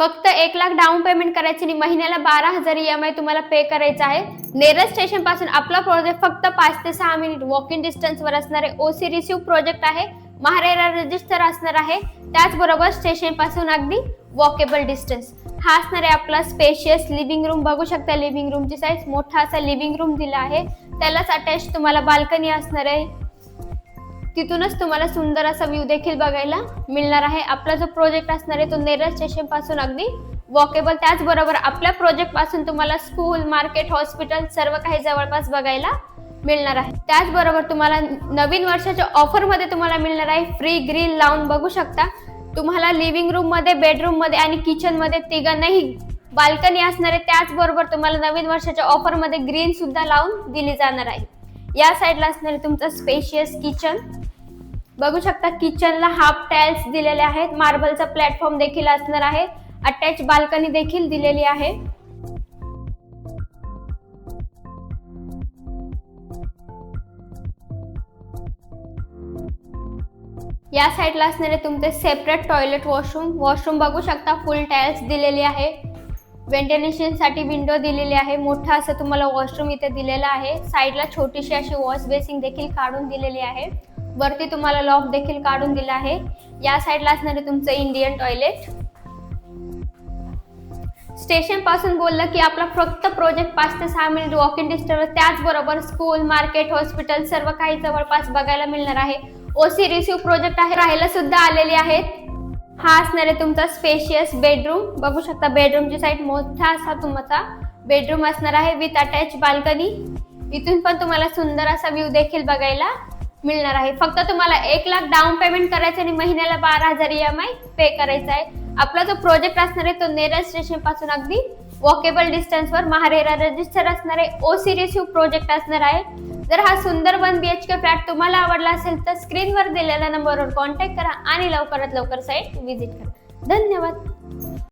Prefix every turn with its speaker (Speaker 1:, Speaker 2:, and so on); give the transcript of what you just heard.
Speaker 1: फक्त 1,00,000 down payment करायची आणि महिन्याला 12,000 EMI तुम्हाला पे करायचा आहे. नेरळ स्टेशन पासून आपला प्रोजेक्ट फक्त 5 ते 6 मिनिट वॉक इन डिस्टन्सवर असणारे ओसी रिसीव्ह प्रोजेक्ट आहे. महारेरा रजिस्टर असणार आहे. त्याचबरोबर स्टेशन पासून अगदी वॉकेबल डिस्टन्स. हा असणार आहे आपला स्पेशियस लिव्हिंग रूम. बघू शकता लिव्हिंग रूमची साईज. मोठा असा लिव्हिंग रूम दिला आहे. त्यालाच अटॅच तुम्हाला बाल्कनी असणार आहे. तिथूनच तुम्हाला सुंदर असा व्ह्यू देखील बघायला मिळणार आहे. आपला जो प्रोजेक्ट असणार आहे तो नेरळ स्टेशन पासून अगदी वॉकेबल. त्याचबरोबर आपल्या प्रोजेक्ट पासून तुम्हाला स्कूल, मार्केट, हॉस्पिटल सर्व काही जवळपास बघायला मिळणार आहे. त्याचबरोबर तुम्हाला नवीन वर्षाच्या ऑफर मध्ये तुम्हाला मिळणार आहे फ्री ग्रिल लावून. बघू शकता तुम्हाला लिव्हिंग रूम मध्ये, बेडरूम मध्ये आणि किचन मध्ये तिघांनाही बाल्कनी असणार आहे. त्याचबरोबर तुम्हाला नवीन वर्षाच्या ऑफर मध्ये ग्रीन सुद्धा लावून दिली जाणार आहे. या साईडला असणार आहे तुमचं स्पेशियस किचन. बघू शकता किचनला हाफ टाइल्स दिलेले आहेत. मार्बलचा प्लॅटफॉर्म देखील असणार आहे. अटॅच बाल्कनी देखील दिलेली आहे. या साईडला असणारे तुमचे सेपरेट टॉयलेट, वॉशरूम बघू शकता फुल टाइल्स दिलेली आहे. व्हेंटिलेशन साठी विंडो दिलेली आहे. मोठा असं तुम्हाला वॉशरूम इथे दिलेला आहे. साईडला छोटीशी अशी वॉश बेसिंग देखील काढून दिलेली आहे. वरती तुम्हाला लॉक देखील काढून दिला आहे. या साईडला असणारे तुमचं इंडियन टॉयलेट. स्टेशन पासून बोललं की आपला फक्त प्रोजेक्ट 5 ते 6 मिनिट वॉक इन डिस्टन्स. त्याचबरोबर स्कूल, मार्केट, हॉस्पिटल सर्व काही जवळपास बघायला मिळणार आहे. ओसी रिसीव्ह प्रोजेक्ट आहे. राहायला सुद्धा आलेले आहेत. हा असणार आहे तुमचा स्पेशियस बेडरूम. बघू शकता बेडरूमची साईड. मोठा असा तुमचा बेडरूम असणार आहे विथ अटॅच बाल्कनी. इथून पण तुम्हाला सुंदर असा व्ह्यू देखील बघायला मिळणार आहे. फक्त तुम्हाला 1,00,000 डाऊन पेमेंट करायचं आणि महिन्याला 12,000 EMI पे करायचा आहे. आपला जो प्रोजेक्ट असणार आहे तो नेरळ स्टेशन पासून अगदी वॉकेबल डिस्टन्सवर महारेरा रजिस्टर असणार आहे. ओसी रिसीव्ह प्रोजेक्ट असणार आहे. जर हा सुंदर 1 BHK फ्लॅट तुम्हाला आवडला असेल तर स्क्रीनवर दिलेल्या नंबरवर कॉन्टॅक्ट करा आणि लवकरात लवकर साईट व्हिजिट करा. धन्यवाद.